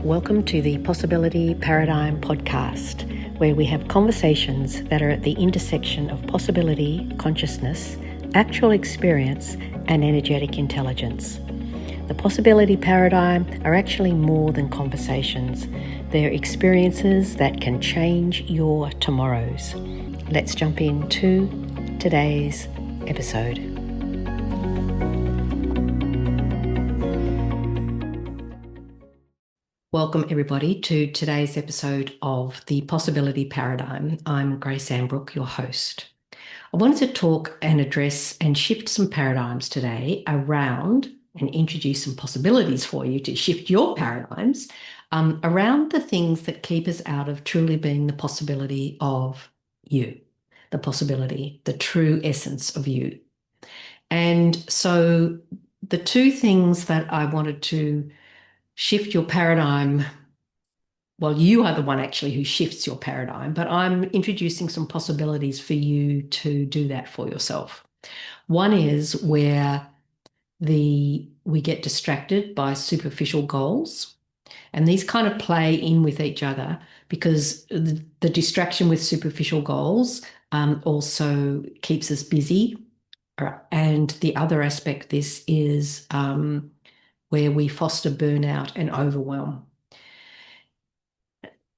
Welcome to the Possibility Paradigm podcast, where we have conversations that are at the intersection of possibility, consciousness, actual experience, and energetic intelligence. The Possibility Paradigm are actually more than conversations. They're experiences that can change your tomorrows. Let's jump into today's episode. Welcome everybody to today's episode of The Possibility Paradigm. I'm Grace Ambrook, your host. I wanted to talk and address and shift some paradigms today around and introduce some possibilities for you to shift your paradigms around the things that keep us out of truly being the possibility of you, the possibility, the true essence of you. And so the two things that I wanted to shift your paradigm, well, you are the one actually who shifts your paradigm, but I'm introducing some possibilities for you to do that for yourself. One is where we get distracted by superficial goals, and these kind of play in with each other because the distraction with superficial goals also keeps us busy. And the other aspect, this is where we foster burnout and overwhelm.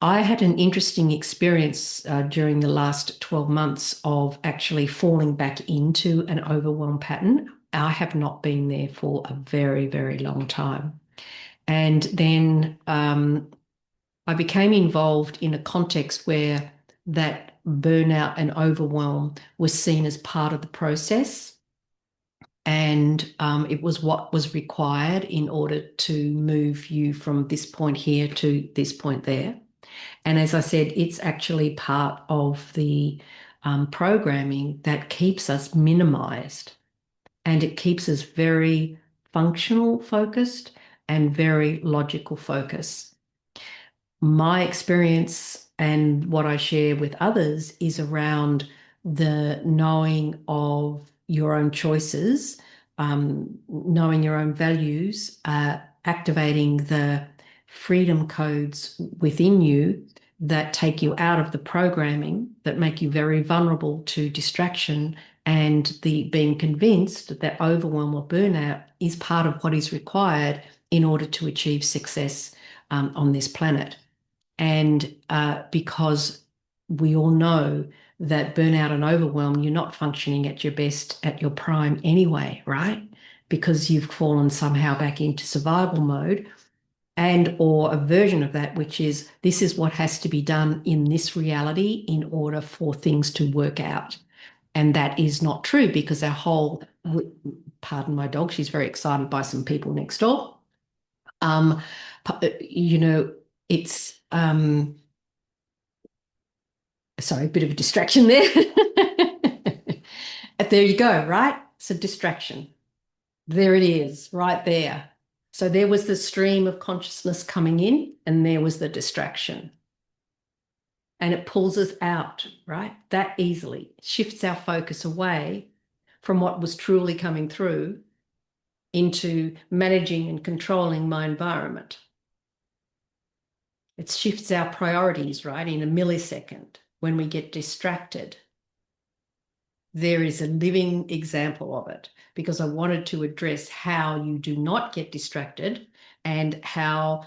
I had an interesting experience during the last 12 months of actually falling back into an overwhelm pattern. I have not been there for a very, very long time. And then I became involved in a context where that burnout and overwhelm was seen as part of the process. And it was what was required in order to move you from this point here to this point there. And as I said, it's actually part of the programming that keeps us minimized, and it keeps us very functional focused and very logical focus. My experience and what I share with others is around the knowing of your own choices, knowing your own values, activating the freedom codes within you that take you out of the programming, that make you very vulnerable to distraction, and the being convinced that overwhelm or burnout is part of what is required in order to achieve success on this planet. And because we all know that burnout and overwhelm, you're not functioning at your best, at your prime anyway, right? Because you've fallen somehow back into survival mode, and or a version of that, which is this is what has to be done in this reality in order for things to work out. And that is not true, because our whole, pardon my dog, she's very excited by some people next door. It's sorry, a bit of a distraction there. There you go, right? It's a distraction. There it is, right there. So there was the stream of consciousness coming in, and there was the distraction. And it pulls us out, right? That easily shifts our focus away from what was truly coming through into managing and controlling my environment. It shifts our priorities, right, in a millisecond when we get distracted. There is a living example of it, because I wanted to address how you do not get distracted and how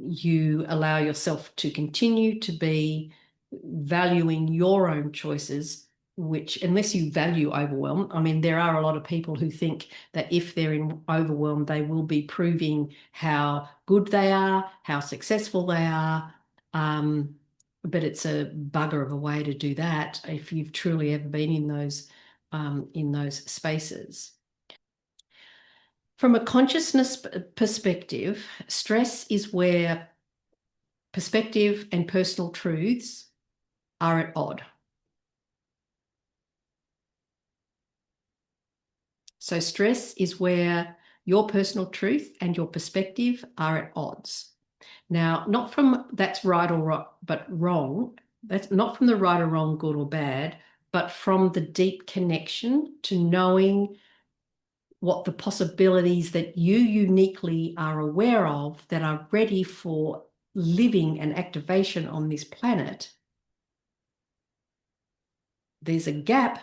you allow yourself to continue to be valuing your own choices, which, unless you value overwhelm, I mean, there are a lot of people who think that if they're in overwhelm, they will be proving how good they are, how successful they are. But it's a bugger of a way to do that if you've truly ever been in those spaces. From a consciousness perspective, stress is where perspective and personal truths are at odds. So stress is where your personal truth and your perspective are at odds. Now, not from that's right or wrong, but wrong. That's not from the right or wrong, good or bad, but from the deep connection to knowing what the possibilities that you uniquely are aware of that are ready for living and activation on this planet, there's a gap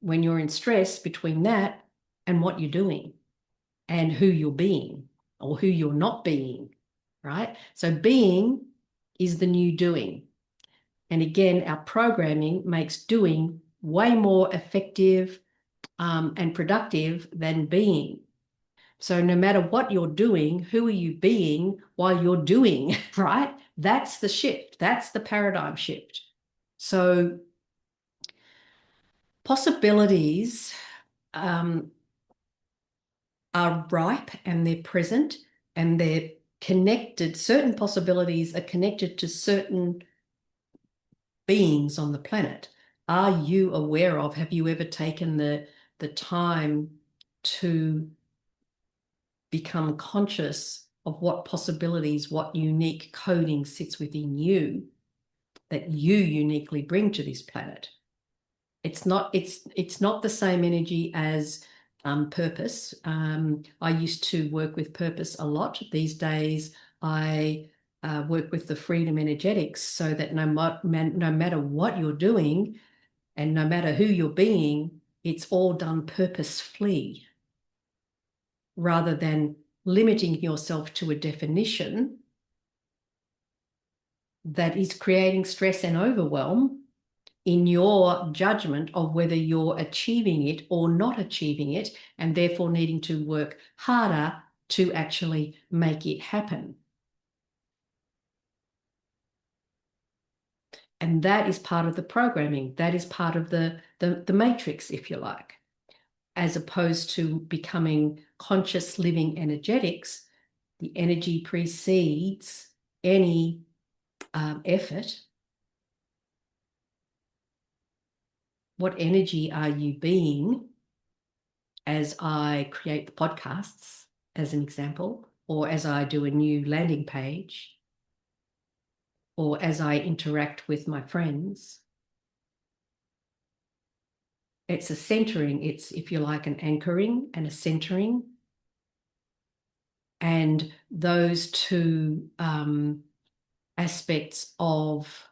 when you're in stress between that and what you're doing and who you're being or who you're not being, right? So being is the new doing. And again, our programming makes doing way more effective and productive than being. So no matter what you're doing, who are you being while you're doing, right? That's the shift. That's the paradigm shift. So possibilities are ripe and they're present and they're connected. Certain possibilities are connected to certain beings on the planet. Are you aware of, have you ever taken the time to become conscious of what possibilities, what unique coding sits within you that you uniquely bring to this planet? It's not the same energy as purpose. I used to work with purpose a lot. These days, I work with the freedom energetics so that no matter what you're doing and no matter who you're being, it's all done purposefully rather than limiting yourself to a definition that is creating stress and overwhelm in your judgment of whether you're achieving it or not achieving it, and therefore needing to work harder to actually make it happen. And that is part of the programming. That is part of the matrix, if you like. As opposed to becoming conscious living energetics, the energy precedes any effort. What energy are you being as I create the podcasts, as an example, or as I do a new landing page, or as I interact with my friends? It's a centering. It's, if you like, an anchoring and a centering. And those two aspects of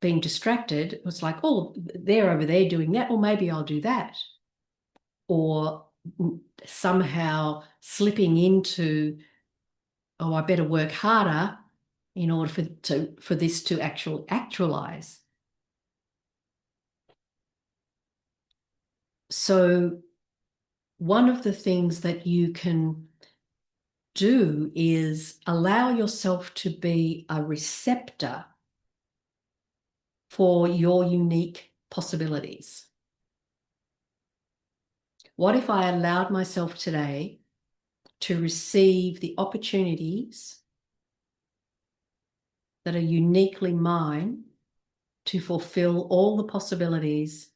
being distracted was like, oh, they're over there doing that, or maybe I'll do that. Or somehow slipping into, oh, I better work harder in order for this to actualize. So one of the things that you can do is allow yourself to be a receptor for your unique possibilities. What if I allowed myself today to receive the opportunities that are uniquely mine to fulfill all the possibilities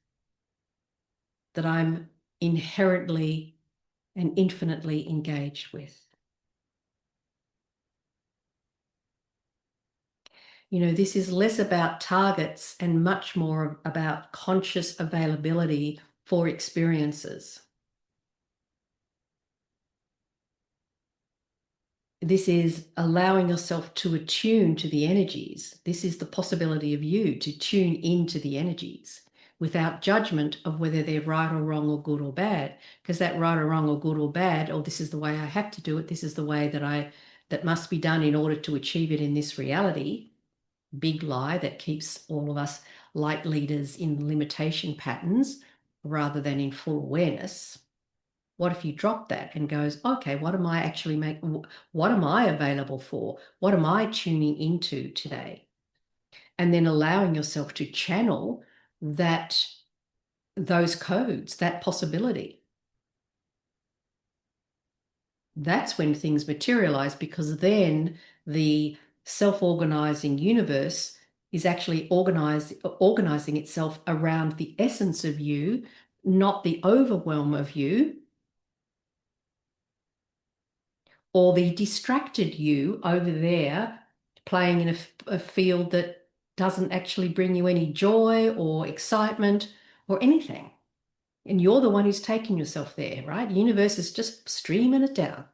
that I'm inherently and infinitely engaged with? You know, this is less about targets and much more about conscious availability for experiences. This is allowing yourself to attune to the energies. This is the possibility of you to tune into the energies without judgment of whether they're right or wrong or good or bad, because that right or wrong or good or bad, or this is the way I have to do it, this is the way that must be done in order to achieve it in this reality, big lie that keeps all of us light leaders in limitation patterns rather than in full awareness. What if you drop that and goes, okay, what am I actually making? What am I available for? What am I tuning into today? And then allowing yourself to channel those codes, that possibility. That's when things materialize, because then the self-organizing universe is actually organizing itself around the essence of you, not the overwhelm of you, or the distracted you over there playing in a field that doesn't actually bring you any joy or excitement or anything. And you're the one who's taking yourself there, right? The universe is just streaming it down.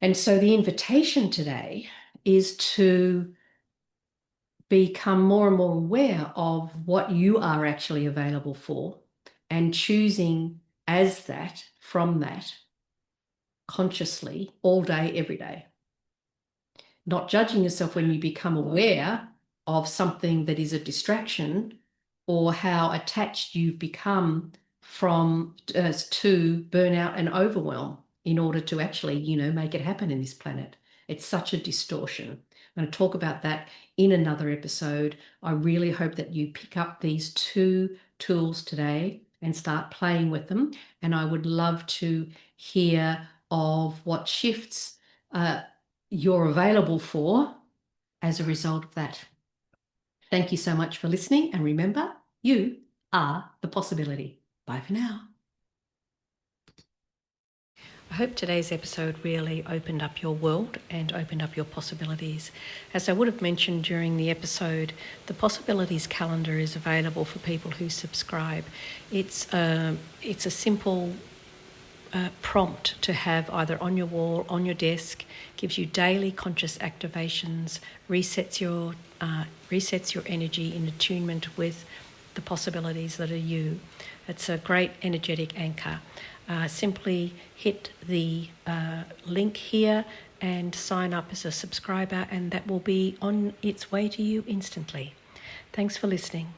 And so the invitation today is to become more and more aware of what you are actually available for and choosing as that, from that, consciously, all day, every day. Not judging yourself when you become aware of something that is a distraction or how attached you've become from to burnout and overwhelm in order to actually, make it happen in this planet. It's such a distortion. I'm going to talk about that in another episode. I really hope that you pick up these 2 tools today and start playing with them. And I would love to hear of what shifts you're available for as a result of that. Thank you so much for listening. And remember, you are the possibility. Bye for now. I hope today's episode really opened up your world and opened up your possibilities. As I would have mentioned during the episode, the possibilities calendar is available for people who subscribe. It's a simple prompt to have either on your wall, on your desk, gives you daily conscious activations, resets your energy in attunement with the possibilities that are you. It's a great energetic anchor. Simply hit the link here and sign up as a subscriber, and that will be on its way to you instantly. Thanks for listening.